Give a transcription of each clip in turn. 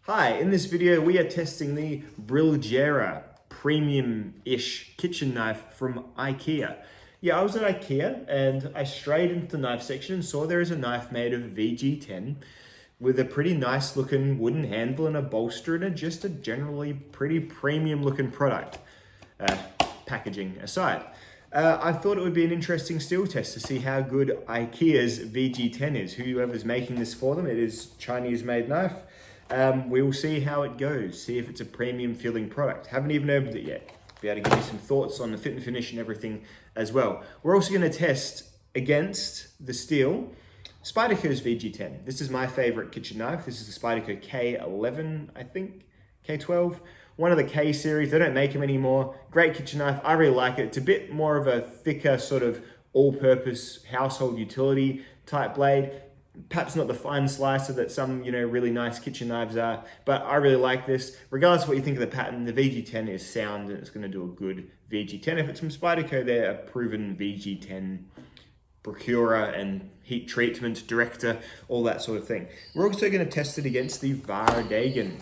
Hi, in this video we are testing the BRILJERA premium-ish kitchen knife from IKEA. Yeah, I was at IKEA and I strayed into the knife section and saw there is a knife made of VG10 with a pretty nice looking wooden handle and a bolster and just a generally pretty premium looking product, packaging aside. I thought it would be an interesting steel test to see how good IKEA's VG10 is. Whoever's making this for them, it is Chinese made knife. We will see how it goes, see if it's a premium feeling product. Haven't even opened it yet. Be able to give you some thoughts on the fit and finish and everything as well. We're also going to test against the steel Spyderco's VG10. This is my favorite kitchen knife. This is the Spyderco K11, I think, K12. One of the K series, they don't make them anymore. Great kitchen knife, I really like it. It's a bit more of a thicker sort of all-purpose household utility type blade. Perhaps not the fine slicer that some, really nice kitchen knives are, but I really like this. Regardless of what you think of the pattern, the VG10 is sound and it's going to do a good VG10. If it's from Spyderco, they're a proven VG10 procurer and heat treatment director, all that sort of thing. We're also going to test it against the VG10.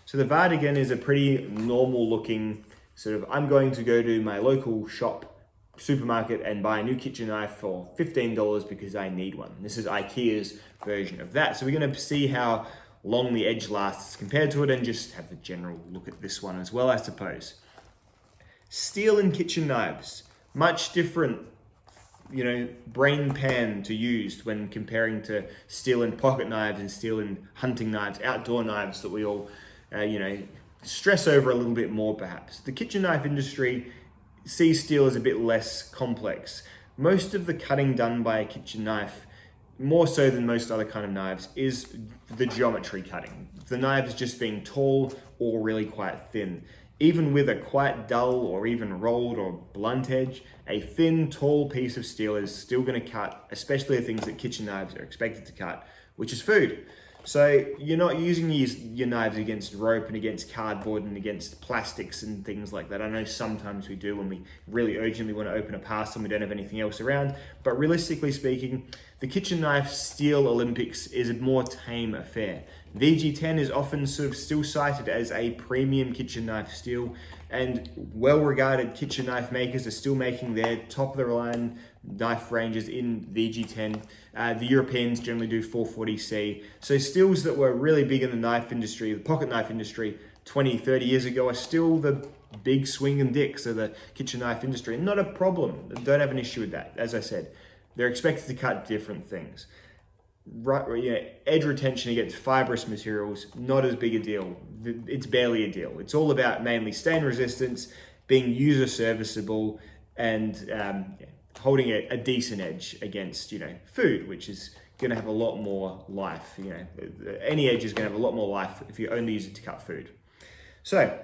So the VG10 is a pretty normal looking sort of, I'm going to go to my local supermarket and buy a new kitchen knife for $15 because I need one. This is IKEA's version of that. So we're going to see how long the edge lasts compared to it and just have a general look at this one as well, I suppose. Steel and kitchen knives, much different, brain pan to use when comparing to steel and pocket knives and steel and hunting knives, outdoor knives that we all, stress over a little bit more perhaps. The kitchen knife industry sees steel as a bit less complex. Most of the cutting done by a kitchen knife, more so than most other kind of knives, is the geometry cutting. The knives just being tall or really quite thin. Even with a quite dull or even rolled or blunt edge, a thin, tall piece of steel is still going to cut, especially the things that kitchen knives are expected to cut, which is food. So you're not using your knives against rope and against cardboard and against plastics and things like that. I know sometimes we do when we really urgently want to open a parcel and we don't have anything else around. But realistically speaking, the kitchen knife steel Olympics is a more tame affair. VG10 is often sort of still cited as a premium kitchen knife steel, and well-regarded kitchen knife makers are still making their top-of-the-line knife ranges in VG10. The Europeans generally do 440C. So steels that were really big in the knife industry, the pocket knife industry, 20, 30 years ago are still the big swinging dicks of the kitchen knife industry. Not a problem. Don't have an issue with that. As I said, they're expected to cut different things. Edge retention against fibrous materials, not as big a deal. It's barely a deal. It's all about mainly stain resistance, being user serviceable, and holding a decent edge against, food, which is going to have a lot more life. Any edge is going to have a lot more life if you only use it to cut food. So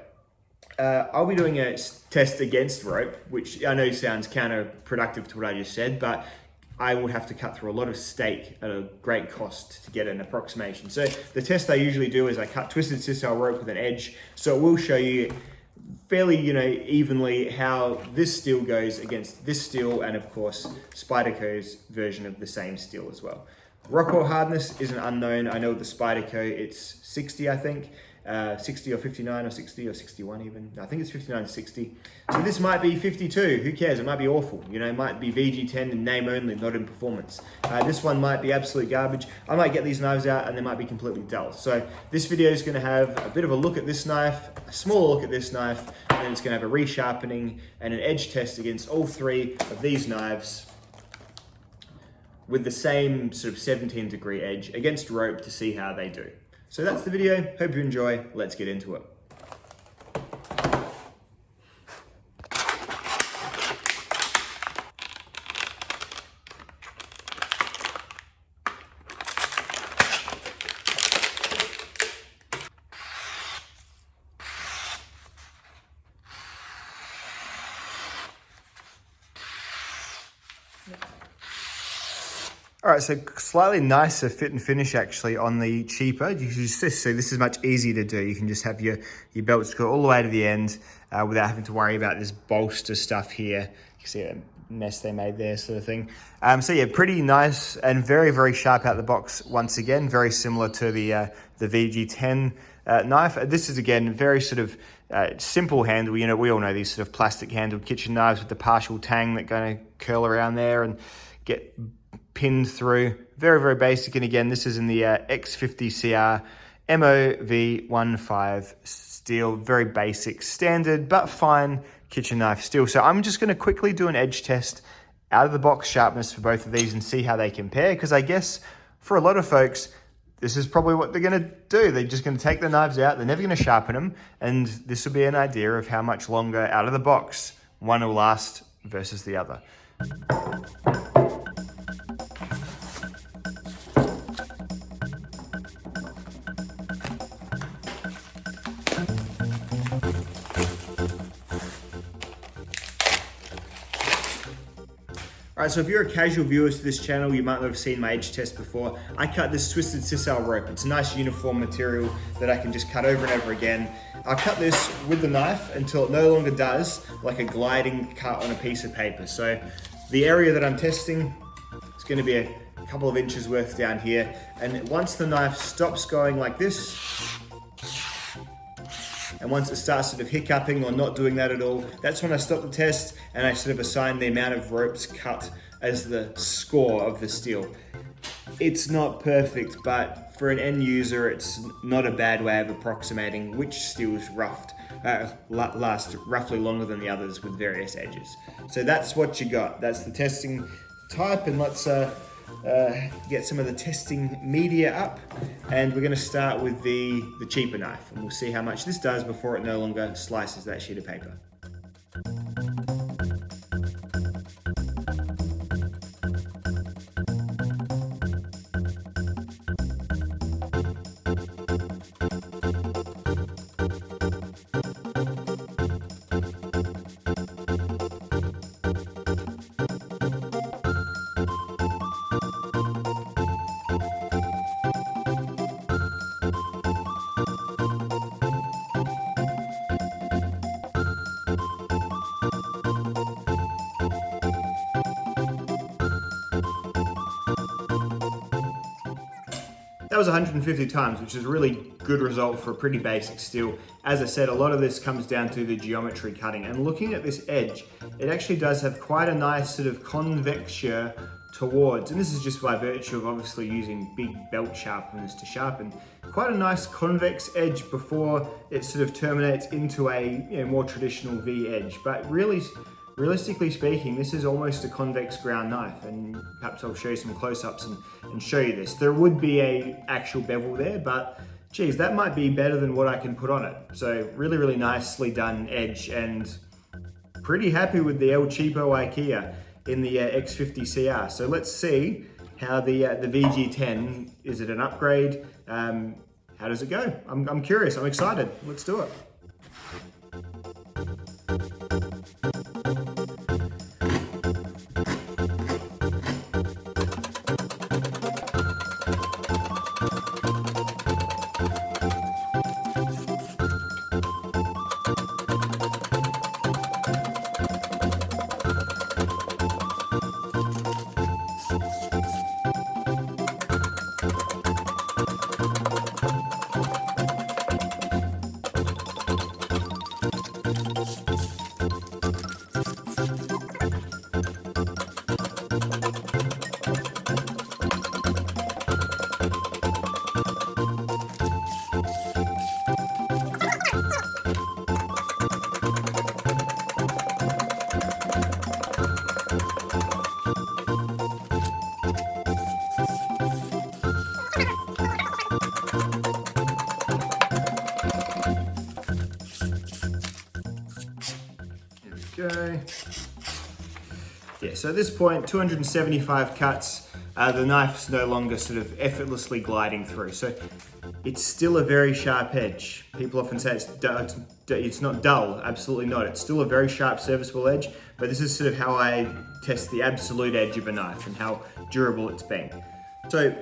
I'll be doing a test against rope, which I know sounds counterproductive to what I just said, but I would have to cut through a lot of steak at a great cost to get an approximation. So the test I usually do is I cut twisted sisal rope with an edge. So it will show you fairly, evenly how this steel goes against this steel and of course Spyderco's version of the same steel as well. Rockall hardness is an unknown. I know with the Spyderco it's 60, I think. 60 or 59 or 60 or 61 even. I think it's 59 60. So this might be 52. Who cares? It might be awful. It might be VG10 in name only, not in performance. This one might be absolute garbage. I might get these knives out and they might be completely dull. So this video is going to have a bit of a look at this knife, a smaller look at this knife, and then it's going to have a resharpening and an edge test against all three of these knives with the same sort of 17-degree edge against rope to see how they do. So that's the video. Hope you enjoy. Let's get into it. All right, so slightly nicer fit and finish actually on the cheaper. You can just see this is much easier to do. You can just have your belt screw all the way to the end without having to worry about this bolster stuff here. You can see a mess they made there, sort of thing. So yeah, pretty nice and very, very sharp out the box once again. Very similar to the VG10 knife. This is again very sort of simple handle. You know, we all know these sort of plastic handled kitchen knives with the partial tang that going to curl around there and get pinned through. Very, very basic. And again, this is in the X50CR MOV15 steel. Very basic, standard, but fine kitchen knife steel. So I'm just going to quickly do an edge test out of the box sharpness for both of these and see how they compare. Because I guess for a lot of folks, this is probably what they're going to do. They're just going to take the knives out. They're never going to sharpen them. And this will be an idea of how much longer out of the box one will last versus the other. All right, so if you're a casual viewer to this channel, you might not have seen my edge test before. I cut this twisted sisal rope. It's a nice uniform material that I can just cut over and over again. I'll cut this with the knife until it no longer does like a gliding cut on a piece of paper. So the area that I'm testing is going to be a couple of inches worth down here. And once the knife stops going like this, and once it starts sort of hiccuping or not doing that at all, that's when I stop the test and I sort of assign the amount of ropes cut as the score of the steel. It's not perfect, but for an end user, it's not a bad way of approximating which steels last roughly longer than the others with various edges. So that's what you got. That's the testing type, and let's get some of the testing media up, and we're going to start with the cheaper knife, and we'll see how much this does before it no longer slices that sheet of paper. That was 150 times, which is a really good result for a pretty basic steel. As I said, a lot of this comes down to the geometry cutting. And looking at this edge, it actually does have quite a nice sort of convexure towards, and this is just by virtue of obviously using big belt sharpeners to sharpen, quite a nice convex edge before it sort of terminates into a more traditional V edge. But really, realistically speaking, this is almost a convex ground knife, and perhaps I'll show you some close-ups and show you this. There would be a actual bevel there, but geez, that might be better than what I can put on it. So really, really nicely done edge, and pretty happy with the El Cheapo IKEA in the X50CR. So let's see how the VG10, is it an upgrade? How does it go? I'm curious, I'm excited. Let's do it. Go. Yeah, so at this point, 275 cuts, the knife's no longer sort of effortlessly gliding through. So it's still a very sharp edge. People often say it's not dull, absolutely not. It's still a very sharp serviceable edge, but this is sort of how I test the absolute edge of a knife and how durable it's been. So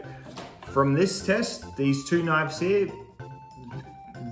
from this test, these two knives here,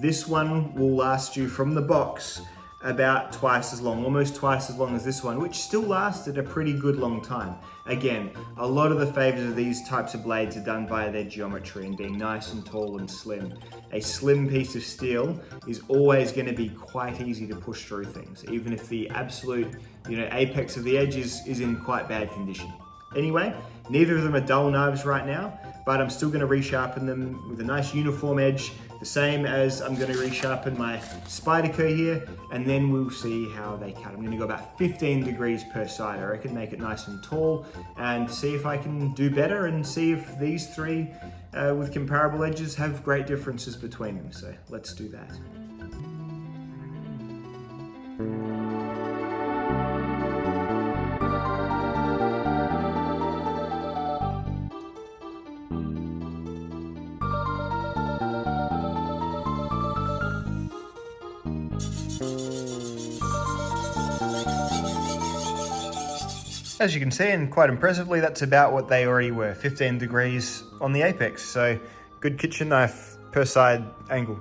this one will last you from the box about twice as long, almost twice as long as this one, which still lasted a pretty good long time. Again, a lot of the favors of these types of blades are done by their geometry and being nice and tall and slim. A slim piece of steel is always going to be quite easy to push through things, even if the absolute, apex of the edge is in quite bad condition. Anyway, neither of them are dull knives right now, but I'm still going to resharpen them with a nice uniform edge, the same as I'm going to resharpen my Spyderco here, and then we'll see how they cut. I'm going to go about 15 degrees per side. I reckon make it nice and tall and see if I can do better and see if these three with comparable edges have great differences between them. So let's do that. As you can see, and quite impressively, that's about what they already were, 15 degrees on the apex. So good kitchen knife per side angle.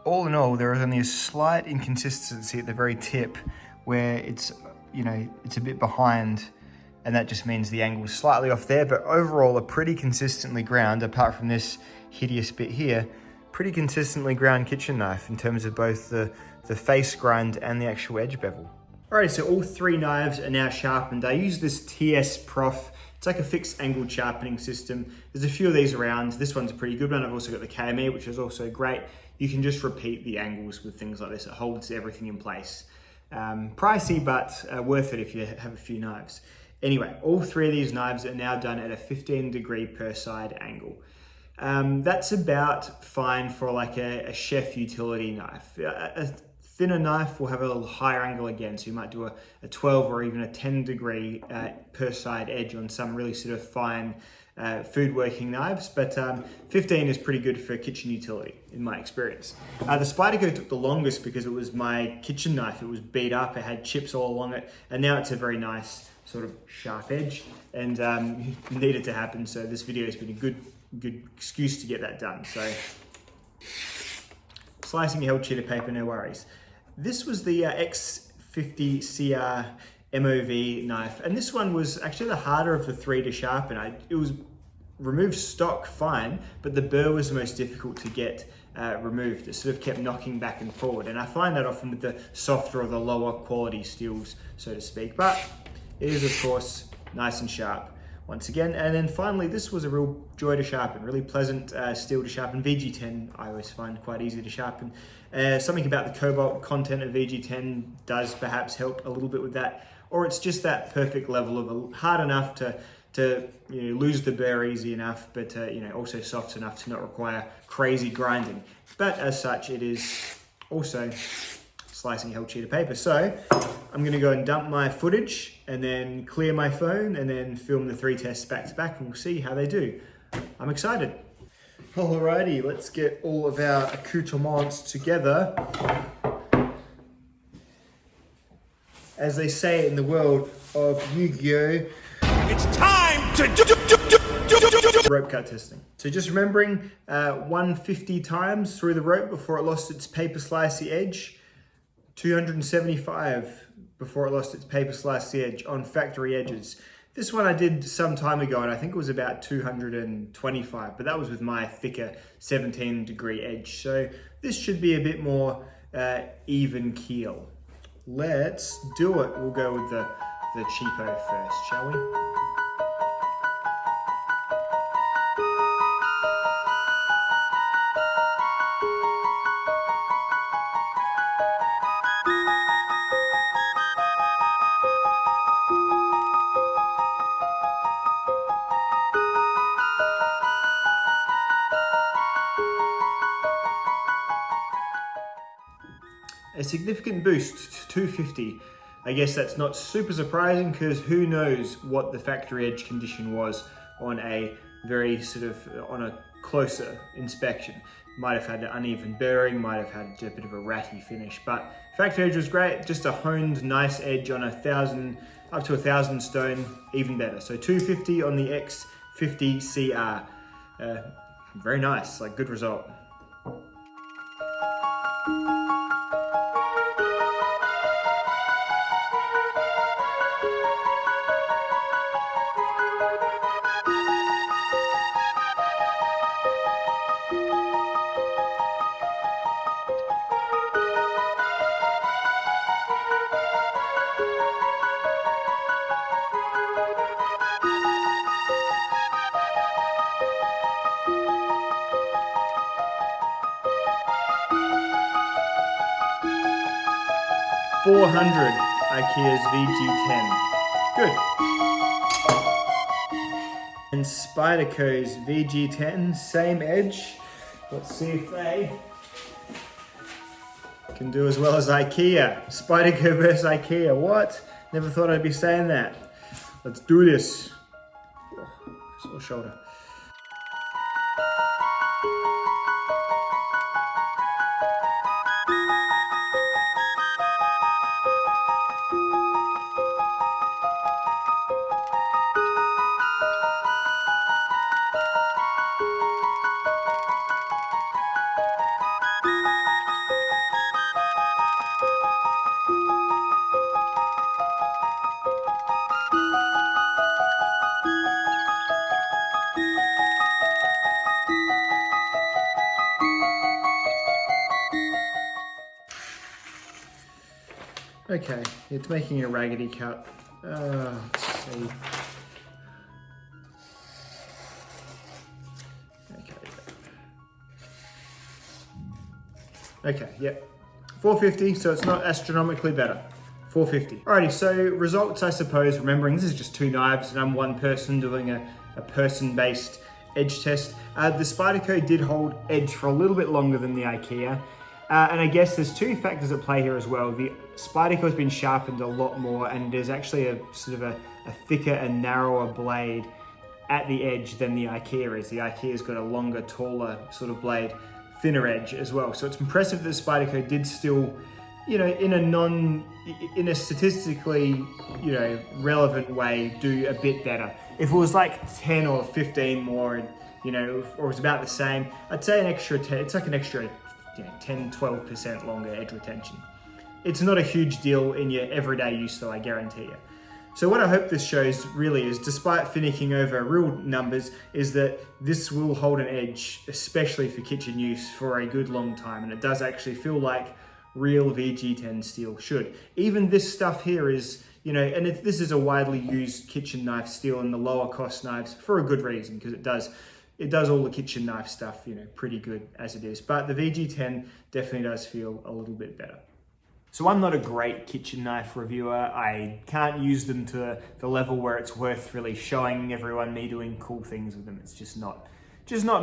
All in all, there is only a slight inconsistency at the very tip where it's a bit behind, and that just means the angle is slightly off there, but overall a pretty consistently ground, apart from this hideous bit here, pretty consistently ground kitchen knife in terms of both the face grind and the actual edge bevel. Alright, so all three knives are now sharpened. I use this TS Prof. It's like a fixed angled sharpening system. There's a few of these around. This one's a pretty good one. I've also got the KME, which is also great. You can just repeat the angles with things like this. It holds everything in place. Pricey, but worth it if you have a few knives. Anyway, all three of these knives are now done at a 15 degree per side angle. That's about fine for like a chef utility knife. A thinner knife will have a little higher angle again, so you might do a 12 or even a 10 degree per side edge on some really sort of fine food working knives, but 15 is pretty good for kitchen utility in my experience. The Spyderco took the longest because it was my kitchen knife. It was beat up, it had chips all along it, and now it's a very nice sort of sharp edge, and needed to happen, so this video has been a good excuse to get that done. So slicing your held sheet of paper, no worries. This was the X50CR MOV knife, and this one was actually the harder of the three to sharpen. It was removed stock fine, but the burr was the most difficult to get removed. It sort of kept knocking back and forward, and I find that often with the softer or the lower quality steels, so to speak, but it is of course nice and sharp once again. And then finally, this was a real joy to sharpen, really pleasant steel to sharpen. VG10 I always find quite easy to sharpen. Something about the cobalt content of VG10 does perhaps help a little bit with that, or it's just that perfect level of hard enough to lose the burr easy enough, but also soft enough to not require crazy grinding. But as such, it is also slicing a held sheet of paper. So I'm gonna go and dump my footage and then clear my phone and then film the three tests back to back, and we'll see how they do. I'm excited. Alrighty, let's get all of our accoutrements together. As they say in the world of Yu-Gi-Oh! It's time to rope cut testing. So just remembering 150 times through the rope before it lost its paper slicey edge, 275 before it lost its paper slicey edge on factory edges. This one I did some time ago, and I think it was about 225, but that was with my thicker 17 degree edge. So this should be a bit more even keel. Let's do it. We'll go with the cheapo first, shall we? A significant boost to 250. I guess that's not super surprising because who knows what the factory edge condition was on a very sort of on a closer inspection. Might have had an uneven bearing, might have had a bit of a ratty finish, but factory edge was great. Just a honed, nice edge on 1,000, up to 1,000 stone, even better. So 250 on the X50 CR. Very nice, like good result. $400 IKEA's VG10. Good. And Spyderco's VG10, same edge. Let's see if they can do as well as IKEA. Spyderco versus IKEA. What? Never thought I'd be saying that. Let's do this. Oh, sore shoulder. Okay, it's making a raggedy cut. Let's see. Okay, yep. 450, so it's not astronomically better. 450. Alrighty, so results, I suppose, remembering this is just two knives and I'm one person doing a person-based edge test. The Spyderco did hold edge for a little bit longer than the IKEA. And I guess there's two factors at play here as well. The Spyderco has been sharpened a lot more, and there's actually a sort of a thicker and narrower blade at the edge than the IKEA is. The IKEA's got a longer, taller sort of blade, thinner edge as well. So it's impressive that the Spyderco did still, you know, in a statistically, you know, relevant way, do a bit better. If it was like 10 or 15 more, you know, or it's about the same, I'd say an extra 10, it's like an extra, you know, 10, 12% longer edge retention. It's not a huge deal in your everyday use though, I guarantee you. So what I hope this shows really is, despite finicking over real numbers, is that this will hold an edge, especially for kitchen use, for a good long time. And it does actually feel like real VG10 steel should. Even this stuff here is, you know, and this is a widely used kitchen knife steel in the lower cost knives for a good reason, because it does all the kitchen knife stuff, you know, pretty good as it is. But the VG10 definitely does feel a little bit better. So I'm not a great kitchen knife reviewer. I can't use them to the level where it's worth really showing everyone me doing cool things with them. It's just not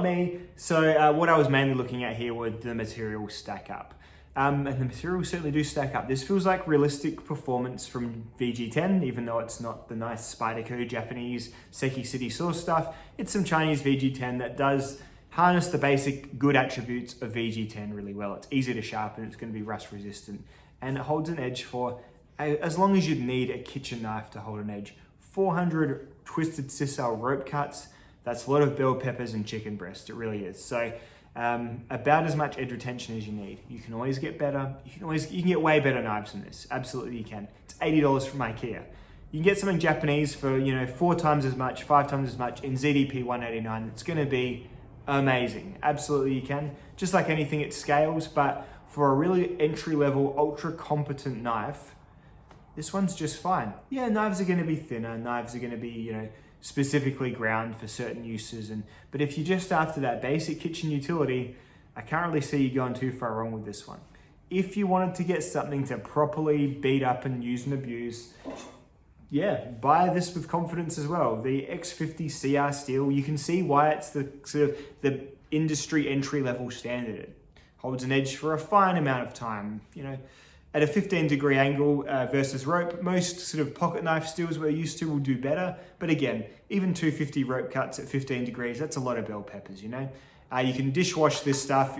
me. So what I was mainly looking at here would the materials stack up. And the materials certainly do stack up. This feels like realistic performance from VG10, even though it's not the nice Spyderco Japanese Seki City source stuff. It's some Chinese VG10 that does harness the basic good attributes of VG10 really well. It's easy to sharpen, it's going to be rust resistant, and it holds an edge for as long as you'd need a kitchen knife to hold an edge. 400 twisted sisal rope cuts, that's a lot of bell peppers and chicken breast, it really is. So about as much edge retention as you need. You can always get better. You can get way better knives than this. Absolutely you can. It's $80 from IKEA. You can get something Japanese for, you know, 4 times as much, 5 times as much in ZDP 189. It's going to be amazing. Absolutely you can. Just like anything, it scales, but for a really entry-level, ultra-competent knife, this one's just fine. Yeah, knives are going to be thinner. Knives are going to be, you know, specifically ground for certain uses. But if you're just after that basic kitchen utility, I can't really see you going too far wrong with this one. If you wanted to get something to properly beat up and use and abuse, yeah, buy this with confidence as well. The X50 CR steel, you can see why it's the sort of the industry entry level standard. It holds an edge for a fine amount of time. You know, at a 15-degree angle versus rope. Most sort of pocket knife steels we're used to will do better. But again, even 250 rope cuts at 15 degrees, that's a lot of bell peppers, you know? You can dishwash this stuff.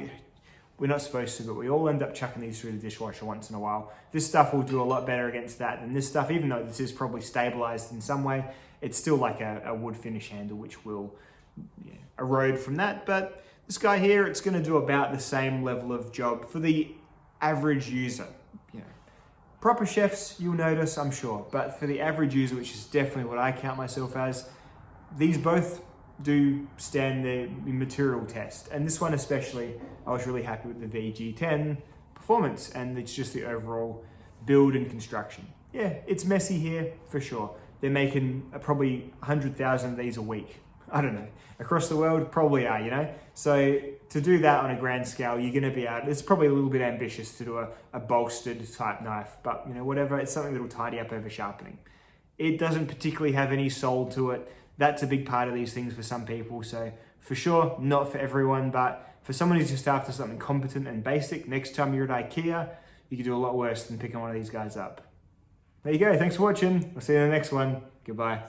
We're not supposed to, but we all end up chucking these through the dishwasher once in a while. This stuff will do a lot better against that than this stuff, even though this is probably stabilized in some way. It's still like a wood finish handle, which will erode from that. But this guy here, it's gonna do about the same level of job for the average user. Proper chefs, you'll notice, I'm sure, but for the average user, which is definitely what I count myself as, these both do stand the material test. And this one especially, I was really happy with the VG10 performance, and it's just the overall build and construction. Yeah, it's messy here, for sure. They're making probably 100,000 of these a week. I don't know. Across the world, probably are, you know? So to do that on a grand scale, you're gonna be able, it's probably a little bit ambitious to do a bolstered type knife, but you know, whatever, it's something that'll tidy up over sharpening. It doesn't particularly have any soul to it. That's a big part of these things for some people. So for sure, not for everyone, but for someone who's just after something competent and basic, next time you're at IKEA, you can do a lot worse than picking one of these guys up. There you go, thanks for watching. I'll see you in the next one. Goodbye.